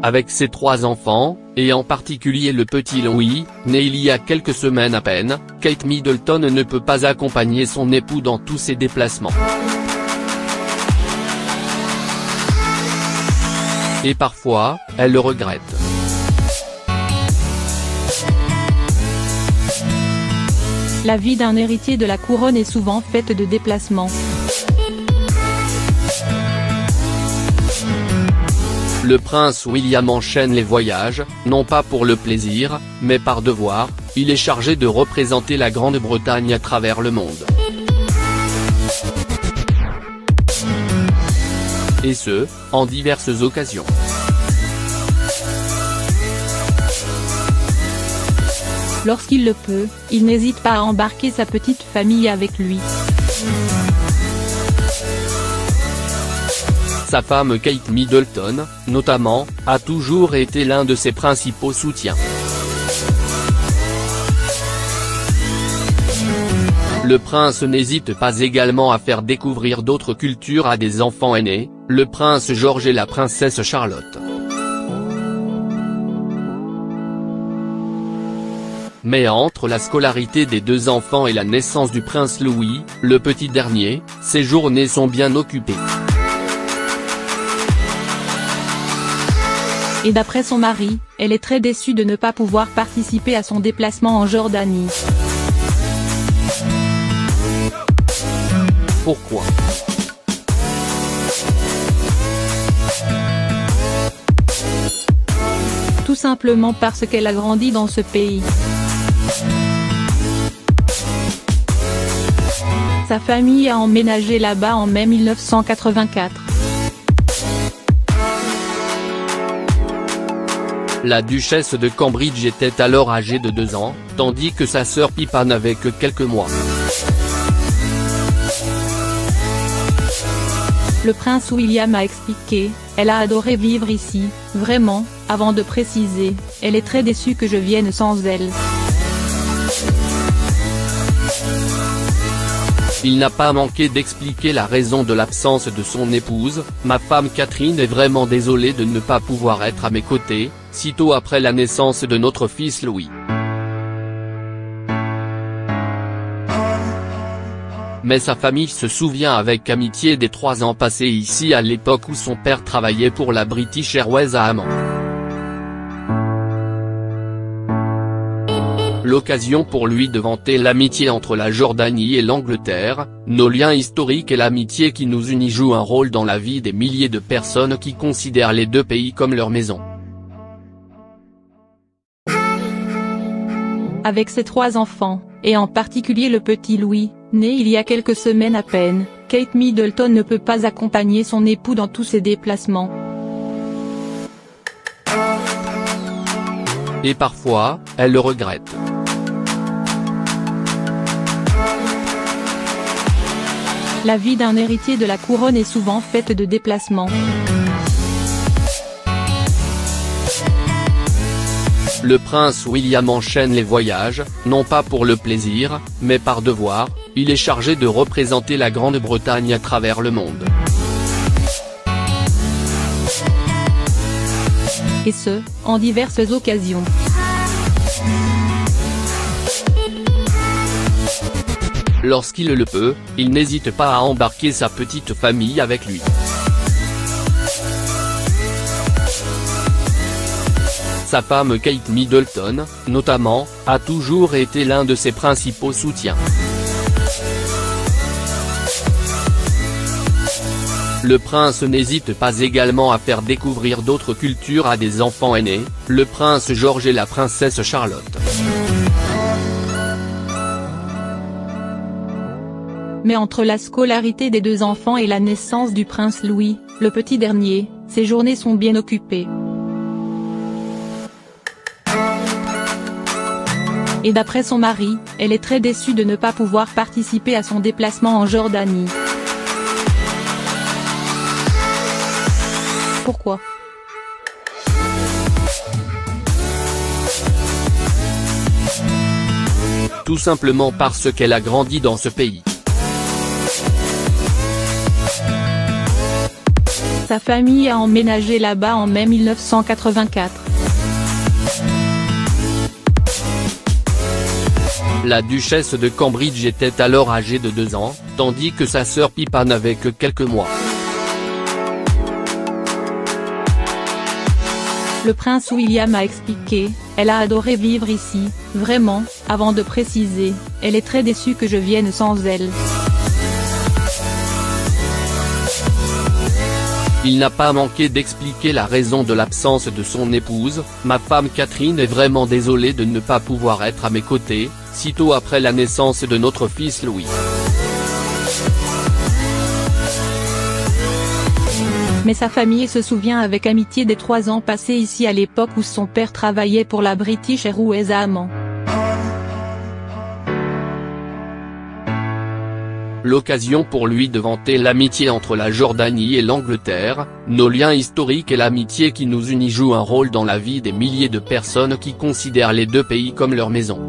Avec ses 3 enfants, et en particulier le petit Louis, né il y a quelques semaines à peine, Kate Middleton ne peut pas accompagner son époux dans tous ses déplacements. Et parfois, elle le regrette. La vie d'un héritier de la couronne est souvent faite de déplacements. Le prince William enchaîne les voyages, non pas pour le plaisir, mais par devoir. Il est chargé de représenter la Grande-Bretagne à travers le monde. Et ce, en diverses occasions. Lorsqu'il le peut, il n'hésite pas à embarquer sa petite famille avec lui. Sa femme Kate Middleton, notamment, a toujours été l'un de ses principaux soutiens. Le prince n'hésite pas également à faire découvrir d'autres cultures à des enfants aînés, le prince George et la princesse Charlotte. Mais entre la scolarité des 2 enfants et la naissance du prince Louis, le petit dernier, ses journées sont bien occupées. Et d'après son mari, elle est très déçue de ne pas pouvoir participer à son déplacement en Jordanie. Pourquoi ? Tout simplement parce qu'elle a grandi dans ce pays. Sa famille a emménagé là-bas en mai 1984. La duchesse de Cambridge était alors âgée de 2 ans, tandis que sa sœur Pippa n'avait que quelques mois. Le prince William a expliqué, elle a adoré vivre ici, vraiment, avant de préciser, elle est très déçue que je vienne sans elle. Il n'a pas manqué d'expliquer la raison de l'absence de son épouse. Ma femme Catherine est vraiment désolée de ne pas pouvoir être à mes côtés, sitôt après la naissance de notre fils Louis. Mais sa famille se souvient avec amitié des 3 ans passés ici à l'époque où son père travaillait pour la British Airways à Amman. L'occasion pour lui de vanter l'amitié entre la Jordanie et l'Angleterre, nos liens historiques et l'amitié qui nous unit jouent un rôle dans la vie des milliers de personnes qui considèrent les 2 pays comme leur maison. Avec ses 3 enfants, et en particulier le petit Louis, né il y a quelques semaines à peine, Kate Middleton ne peut pas accompagner son époux dans tous ses déplacements. Et parfois, elle le regrette. La vie d'un héritier de la couronne est souvent faite de déplacements. Le prince William enchaîne les voyages, non pas pour le plaisir, mais par devoir. Il est chargé de représenter la Grande-Bretagne à travers le monde. Et ce, en diverses occasions. Lorsqu'il le peut, il n'hésite pas à embarquer sa petite famille avec lui. Sa femme Kate Middleton, notamment, a toujours été l'un de ses principaux soutiens. Le prince n'hésite pas également à faire découvrir d'autres cultures à des enfants aînés, le prince George et la princesse Charlotte. Mais entre la scolarité des 2 enfants et la naissance du prince Louis, le petit dernier, ses journées sont bien occupées. Et d'après son mari, elle est très déçue de ne pas pouvoir participer à son déplacement en Jordanie. Pourquoi ? Tout simplement parce qu'elle a grandi dans ce pays. sa famille a emménagé là-bas en mai 1984. La duchesse de Cambridge était alors âgée de 2 ans, tandis que sa sœur Pippa n'avait que quelques mois. Le prince William a expliqué: « Elle a adoré vivre ici, vraiment », avant de préciser: « Elle est très déçue que je vienne sans elle ». Il n'a pas manqué d'expliquer la raison de l'absence de son épouse: « Ma femme Catherine est vraiment désolée de ne pas pouvoir être à mes côtés, sitôt après la naissance de notre fils Louis. » Mais sa famille se souvient avec amitié des 3 ans passés ici à l'époque où son père travaillait pour la British Airways à Amman. L'occasion pour lui de vanter l'amitié entre la Jordanie et l'Angleterre: « Nos liens historiques et l'amitié qui nous unit jouent un rôle dans la vie des milliers de personnes qui considèrent les 2 pays comme leur maison. »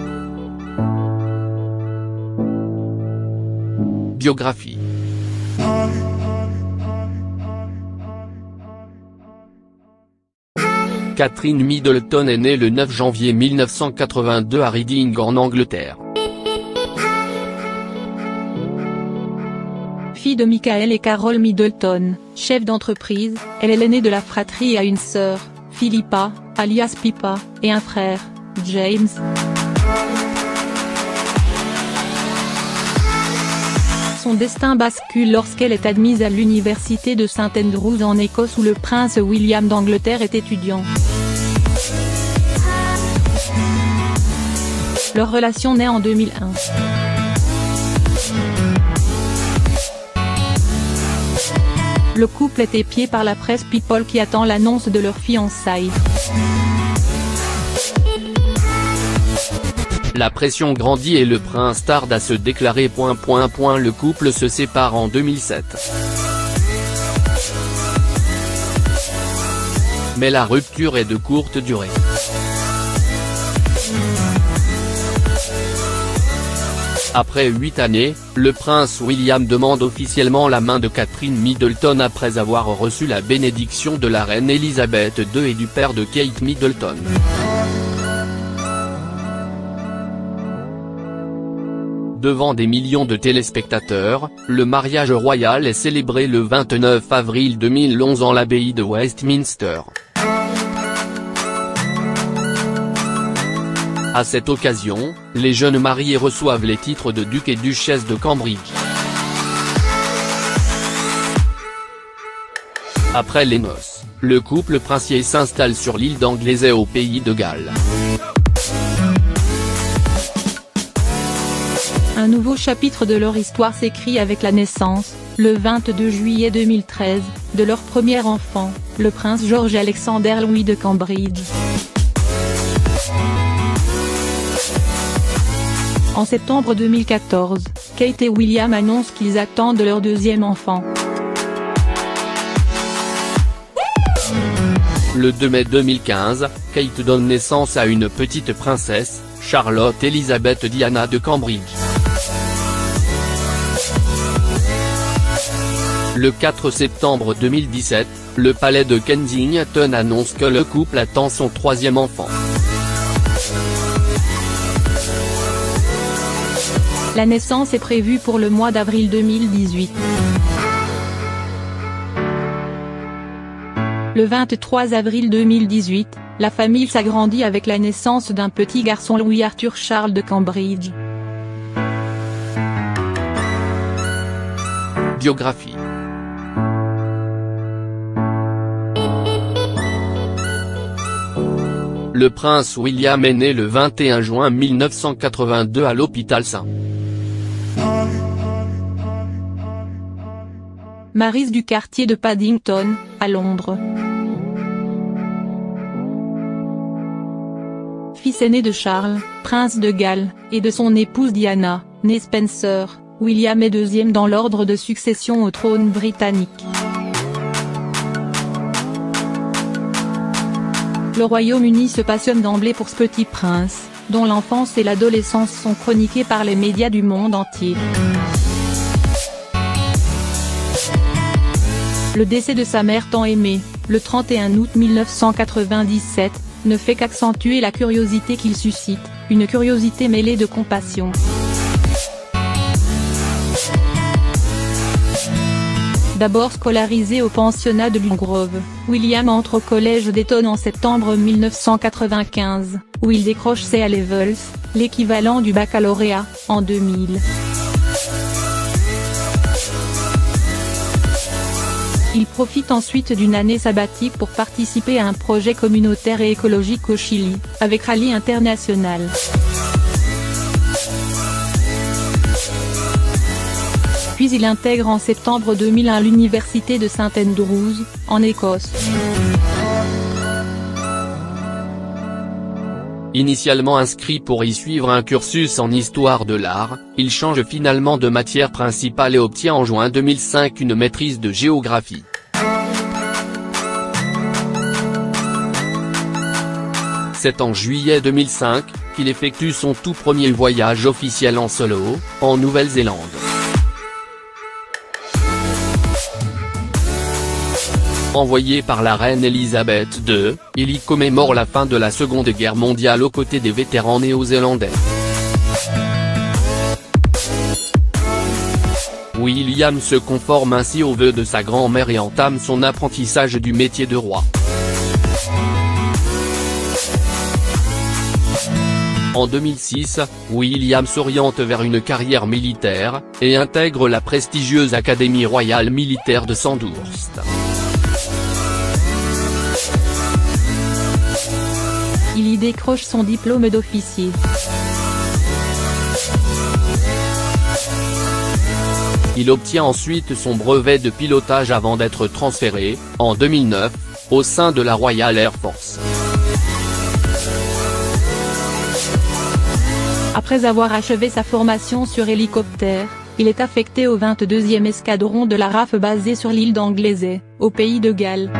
Biographie. Catherine Middleton est née le 9 janvier 1982 à Reading en Angleterre. Fille de Michael et Carol Middleton, chef d'entreprise, elle est l'aînée de la fratrie et a une sœur, Philippa, alias Pippa, et un frère, James. Son destin bascule lorsqu'elle est admise à l'université de St Andrews en Écosse où le prince William d'Angleterre est étudiant. Leur relation naît en 2001. Le couple est épié par la presse People qui attend l'annonce de leur fiançailles. La pression grandit et le prince tarde à se déclarer. Le couple se sépare en 2007. Mais la rupture est de courte durée. Après 8 années, le prince William demande officiellement la main de Catherine Middleton après avoir reçu la bénédiction de la reine Elisabeth II et du père de Kate Middleton. Devant des millions de téléspectateurs, le mariage royal est célébré le 29 avril 2011 en l'abbaye de Westminster. À cette occasion, les jeunes mariés reçoivent les titres de duc et duchesse de Cambridge. Après les noces, le couple princier s'installe sur l'île d'Anglesey au pays de Galles. Un nouveau chapitre de leur histoire s'écrit avec la naissance, le 22 juillet 2013, de leur premier enfant, le prince George Alexander Louis de Cambridge. En septembre 2014, Kate et William annoncent qu'ils attendent leur deuxième enfant. Le 2 mai 2015, Kate donne naissance à une petite princesse, Charlotte Elizabeth Diana de Cambridge. Le 4 septembre 2017, le palais de Kensington annonce que le couple attend son troisième enfant. La naissance est prévue pour le mois d'avril 2018. Le 23 avril 2018, la famille s'agrandit avec la naissance d'un petit garçon Louis Arthur Charles de Cambridge. Biographie. Le prince William est né le 21 juin 1982 à l'hôpital St. Mary's du quartier de Paddington, à Londres. Fils aîné de Charles, prince de Galles, et de son épouse Diana, née Spencer, William est deuxième dans l'ordre de succession au trône britannique. Le Royaume-Uni se passionne d'emblée pour ce petit prince, dont l'enfance et l'adolescence sont chroniquées par les médias du monde entier. Le décès de sa mère tant aimée, le 31 août 1997, ne fait qu'accentuer la curiosité qu'il suscite, une curiosité mêlée de compassion. D'abord scolarisé au pensionnat de Longgrove, William entre au collège d'Eton en septembre 1995, où il décroche ses A-levels, l'équivalent du baccalauréat, en 2000. Il profite ensuite d'une année sabbatique pour participer à un projet communautaire et écologique au Chili, avec Rallye International. Puis il intègre en septembre 2001 l'université de St Andrews, en Écosse. Initialement inscrit pour y suivre un cursus en histoire de l'art, il change finalement de matière principale et obtient en juin 2005 une maîtrise de géographie. C'est en juillet 2005, qu'il effectue son tout premier voyage officiel en solo, en Nouvelle-Zélande. Envoyé par la reine Elisabeth II, il y commémore la fin de la Seconde Guerre mondiale aux côtés des vétérans néo-zélandais. William se conforme ainsi aux vœux de sa grand-mère et entame son apprentissage du métier de roi. En 2006, William s'oriente vers une carrière militaire, et intègre la prestigieuse Académie royale militaire de Sandhurst. Il y décroche son diplôme d'officier. Il obtient ensuite son brevet de pilotage avant d'être transféré, en 2009, au sein de la Royal Air Force. Après avoir achevé sa formation sur hélicoptère, il est affecté au 22e escadron de la RAF basé sur l'île d'Anglesey, au pays de Galles.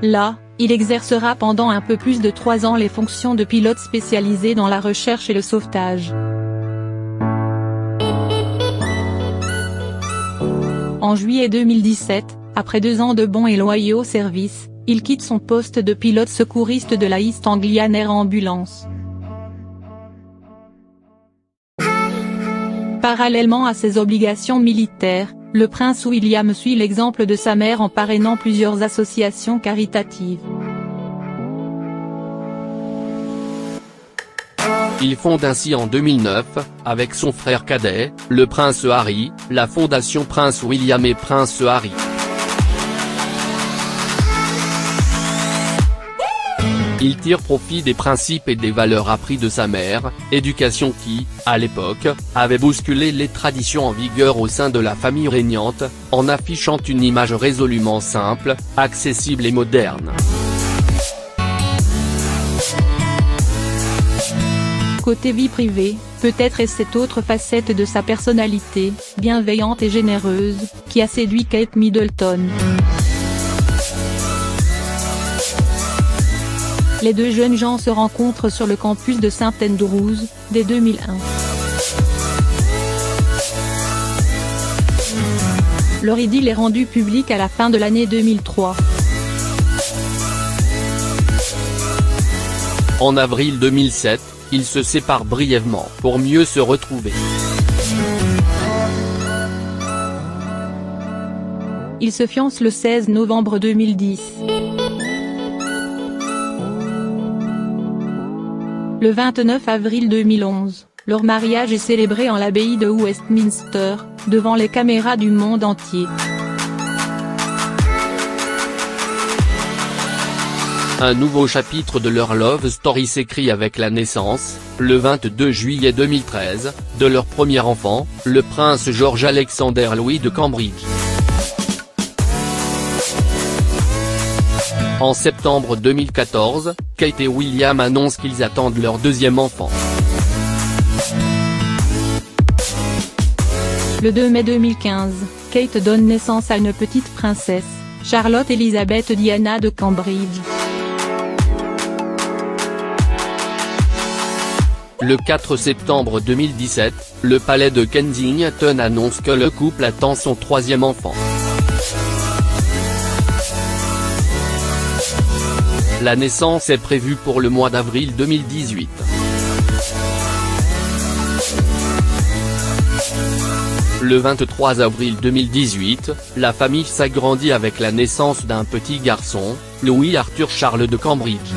Là, il exercera pendant un peu plus de 3 ans les fonctions de pilote spécialisé dans la recherche et le sauvetage. En juillet 2017, après 2 ans de bons et loyaux services, il quitte son poste de pilote secouriste de la East Anglian Air Ambulance. Parallèlement à ses obligations militaires, le prince William suit l'exemple de sa mère en parrainant plusieurs associations caritatives. Il fonde ainsi en 2009, avec son frère cadet, le prince Harry, la fondation Prince William et Prince Harry. Il tire profit des principes et des valeurs appris de sa mère, éducation qui, à l'époque, avait bousculé les traditions en vigueur au sein de la famille régnante, en affichant une image résolument simple, accessible et moderne. Côté vie privée, peut-être est cette autre facette de sa personnalité, bienveillante et généreuse, qui a séduit Kate Middleton. Les deux jeunes gens se rencontrent sur le campus de St Andrews, dès 2001. Leur idylle est rendue publique à la fin de l'année 2003. En avril 2007, ils se séparent brièvement pour mieux se retrouver. Ils se fiancent le 16 novembre 2010. Le 29 avril 2011, leur mariage est célébré en l'abbaye de Westminster, devant les caméras du monde entier. Un nouveau chapitre de leur love story s'écrit avec la naissance, le 22 juillet 2013, de leur premier enfant, le prince George Alexander Louis de Cambridge. En septembre 2014, Kate et William annoncent qu'ils attendent leur deuxième enfant. Le 2 mai 2015, Kate donne naissance à une petite princesse, Charlotte Elizabeth Diana de Cambridge. Le 4 septembre 2017, le palais de Kensington annonce que le couple attend son troisième enfant. La naissance est prévue pour le mois d'avril 2018. Le 23 avril 2018, la famille s'agrandit avec la naissance d'un petit garçon, Louis Arthur Charles de Cambridge.